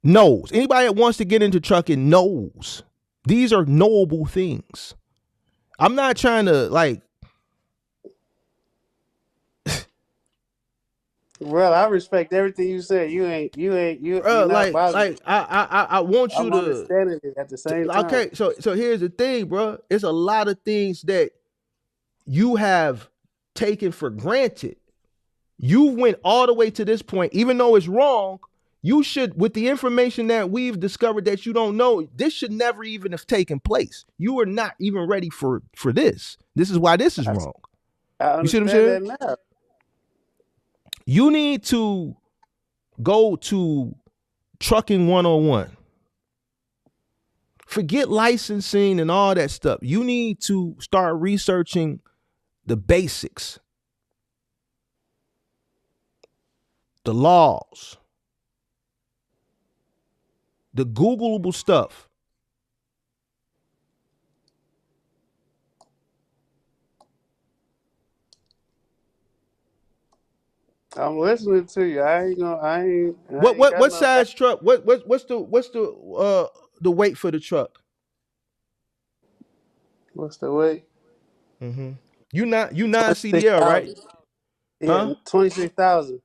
knows. Anybody that wants to get into trucking knows. These are knowable things. I'm not trying to like. Well, I respect everything you said. You're not bothering. I want you I'm to. understanding it at the same time. Okay, so here's the thing, bro. It's a lot of things that you have taken for granted. You went all the way to this point, even though it's wrong. You should, with the information that we've discovered that you don't know, this should never even have taken place. You are not even ready for this. This is why this is wrong. I You see what I'm understand saying? that now. You need to go to trucking 101. Forget licensing and all that stuff. You need to start researching the basics, the laws, the Googleable stuff. I'm listening to you. I ain't got What no. size truck? What's the weight for the truck? What's the weight? Mm-hmm. You non 26,000. CDL, right? Yeah, Huh? 26,000.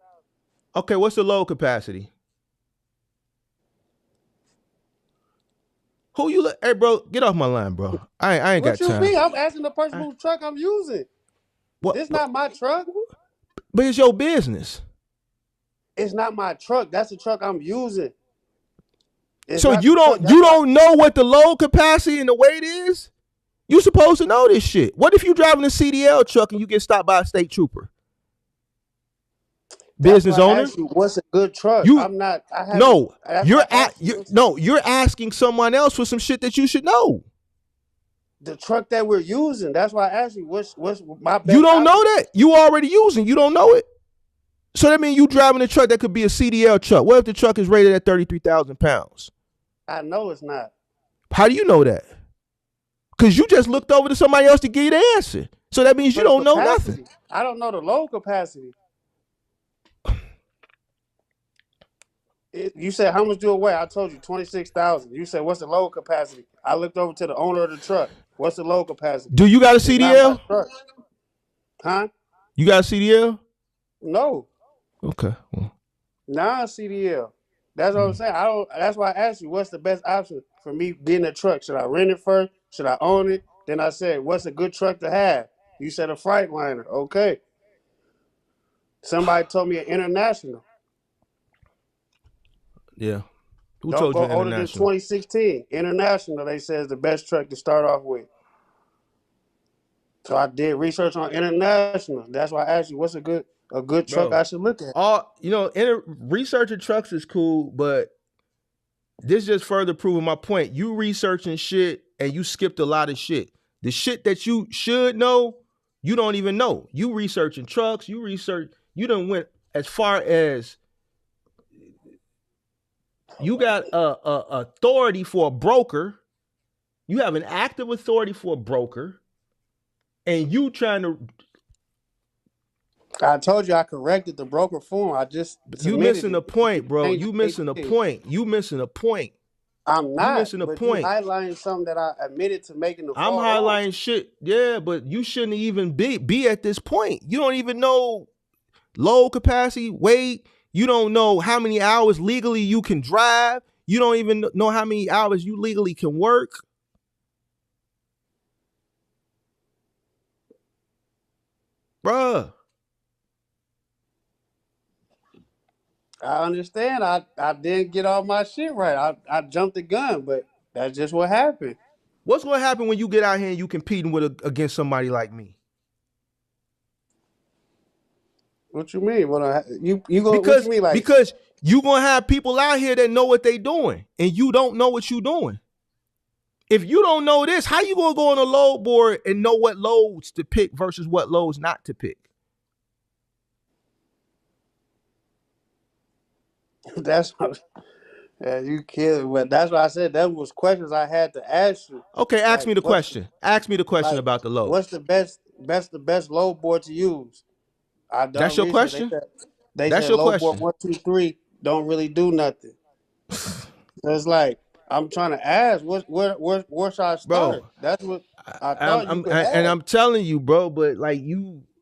Okay, what's the load capacity? Who you look? Hey, bro, get off my line, bro. I ain't What got you time. mean? I'm asking the person I, whose truck I'm using. what? This not my truck. But it's your business. It's not my truck. That's the truck I'm using. It's So not the truck. you That's why don't know what the load capacity and the weight is? You supposed to know this shit. What if you driving a CDL truck and you get stopped by a state trooper? that's Business why I owner? asked you what's a good truck. You I'm not. I haven't. no, That's why I asked you you're asking someone else for some shit that you should know. the truck that we're using. That's why I asked you what's my You best don't know option. that. You already using. You don't know it. So that means you driving a truck that could be a CDL truck. What if the truck is rated at 33,000 pounds? I know it's not. How do you know that? Because you just looked over to somebody else to give you the answer. So that means you For the don't know nothing. capacity, I don't know the load capacity. You said how much do it weigh? I told you 26,000. You said what's the load capacity? I looked over to the owner of the truck. What's the load capacity? Do you got a It's not my CDL? truck, huh? You got a CDL? No, Okay. Well, non CDL. That's what I'm saying. I don't. That's why I asked you what's the best option for me getting a truck. Should I rent it first? Should I own it? Then I said, what's a good truck to have? You said a Freightliner. Okay. Somebody told me an International. yeah. Who Don't told you go older than international? 2016. International, they say, is the best truck to start off with. So I did research on International. That's why I asked you, what's a good truck Bro, I should look at? researching trucks is cool, but this just further proving my point. You researching shit and you skipped a lot of shit. The shit that you should know, you don't even know. You researching trucks, you done went as far as you got a authority for a broker. You have an active authority for a broker, and you trying to I told you I corrected the broker form. I just you submitted missing it. a point, bro. Change You the missing a date. point. You missing a point. I'm You not, missing a but you point. highlighting something that I admitted to making the I'm fraud on. highlighting shit, yeah, but you shouldn't even be at this point. You don't even know load capacity, weight. You don't know how many hours legally you can drive. You don't even know how many hours you legally can work. Bruh. I understand. I didn't get all my shit right. I jumped the gun, but that's just what happened. What's gonna happen when you get out here and you competing against somebody like me? What you mean? What you go? What you Because mean? Like because You gonna have people out here that know what they doing, and you don't know what you doing. If you don't know this, how you gonna go on a load board and know what loads to pick versus what loads not to pick? That's what, yeah, you kidding. But that's why I said that was questions I had to ask you. Okay, ask Like, me the question. Ask me the question like about the what's loads. the best load board to use? I That's done your research. question? They That's said your load board question. 1, 2, 3 don't really do nothing. So it's like I'm trying to ask, where should I start? Bro, That's what I thought you could and ask. I'm telling you, bro, but like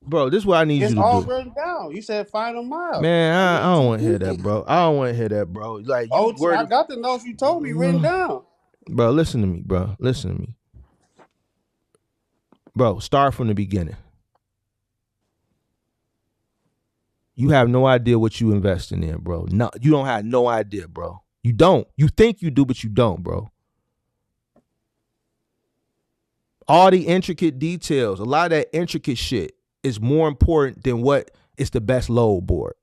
bro, this is what I need you It's to all do. written down. You said find a mile. Man, I I mean, don't too want to hear that, easy. bro. I don't want to hear that, bro. Like you OT, I worried, got the notes you told me written down. bro. Listen to me, bro. Listen to me, bro. Start from the beginning. You have no idea what you investing in, bro. No, you don't have no idea, bro. You don't. You think you do, but you don't, bro. All the intricate details, a lot of that intricate shit is more important than what is the best load board.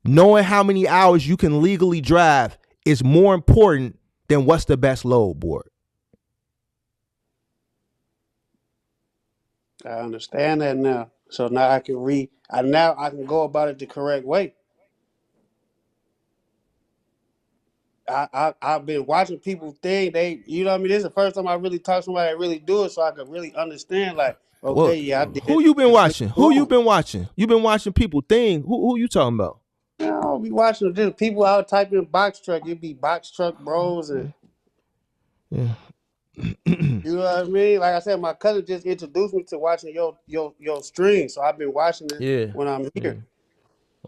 Knowing how many hours you can legally drive is more important than what's the best load board. I understand that now. So now I can now I can go about it the correct way. I've been watching people think you know what I mean. This is the first time I really talk to somebody that really do it, so I could really understand. Like, Well, okay, yeah, I did who it. you been It's watching? Who you wrong. been watching? You been watching people thing. Who you talking about? You know, I'll be watching just people out typing box truck. It'd be box truck bros, and Yeah. you know what I mean. Like I said, my cousin just introduced me to watching your stream, so I've been watching it Yeah. when I'm Yeah. here.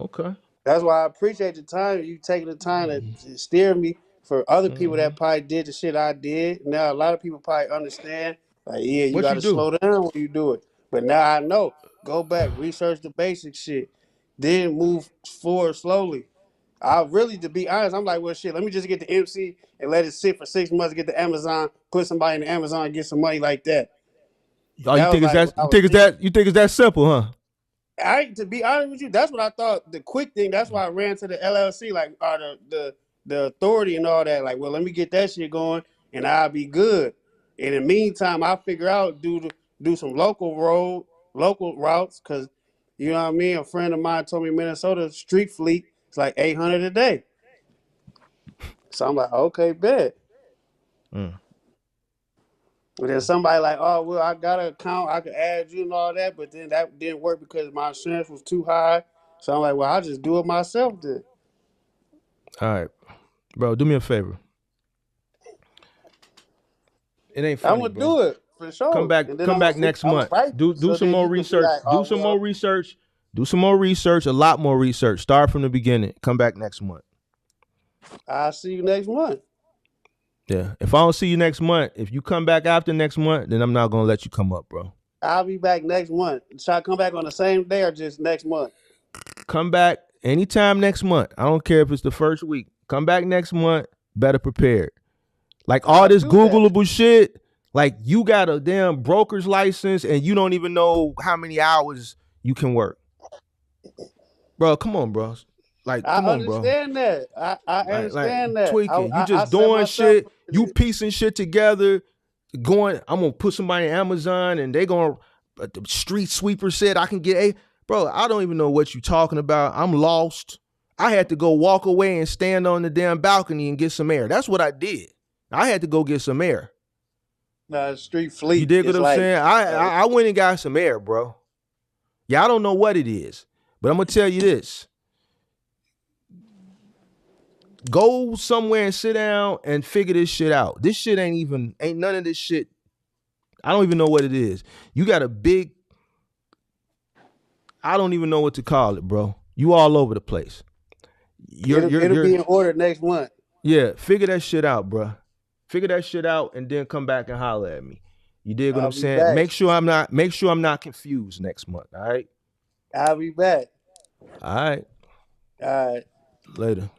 Okay. That's why I appreciate the time you taking the time to steer me for other people Mm-hmm. that probably did the shit I did. Now a lot of people probably understand, like, yeah, you What got you to do? slow down when you do it. But now I know. Go back, research the basic shit, then move forward slowly. I really, to be honest, I'm like, well, shit. Let me just get the MC and let it sit for 6 months. Get the Amazon, put somebody in the Amazon, and get some money like that. Oh, you That was think it's like that? what I was thinking. You think it's that simple, huh? To be honest with you, that's what I thought. The quick thing. That's why I ran to the LLC, like, or the authority and all that. Like, well, let me get that shit going, and I'll be good. In the meantime, I figure out do some local routes, because you know what I mean. A friend of mine told me Minnesota street fleet is like 800 a day. So I'm like, okay, bet. Mm. And then somebody like, oh well, I got an account, I could add you and all that, but then that didn't work because my insurance was too high. So I'm like, well, I'll just do it myself then. All right, bro. Do me a favor. It ain't I'm funny, gonna bro. do it for sure, and then Come back next I'm gonna month. write you, Do so some then more you could be research. like, oh well, Do some more research. A lot more research. Start from the beginning. Come back next month. I'll see you next month. Yeah. If I don't see you next month, if you come back after next month, then I'm not gonna let you come up, bro. I'll be back next month. Should I come back on the same day or just next month? Come back anytime next month. I don't care if it's the first week. Come back next month, better prepared. Like all I'll this do that. Googleable shit, like you got a damn broker's license and you don't even know how many hours you can work. Bro, come on, bro. Like, I come on, bro. understand that. I Like understand that. tweaking. You I just set doing myself shit. up for You this. piecing shit together. I'm gonna put somebody in Amazon and they gonna the street sweeper said I can get a bro. I don't even know what you talking about. I'm lost. I had to go walk away and stand on the damn balcony and get some air. That's what I did. I had to go get some air. Street You fleet dig what is I'm like, saying? I went and got some air, bro. Yeah, I don't know what it is, but I'm gonna tell you this. Go somewhere and sit down and figure this shit out. This shit ain't none of this shit. I don't even know what it is. You got a big, I don't even know what to call it, bro. You all over the place. it'll be in order next month. Yeah, figure that shit out, bro. Figure that shit out and then come back and holler at me. You dig what I'll I'm be saying? back. Make sure I'm not confused next month. All right. I'll be back. All right. All right. Later.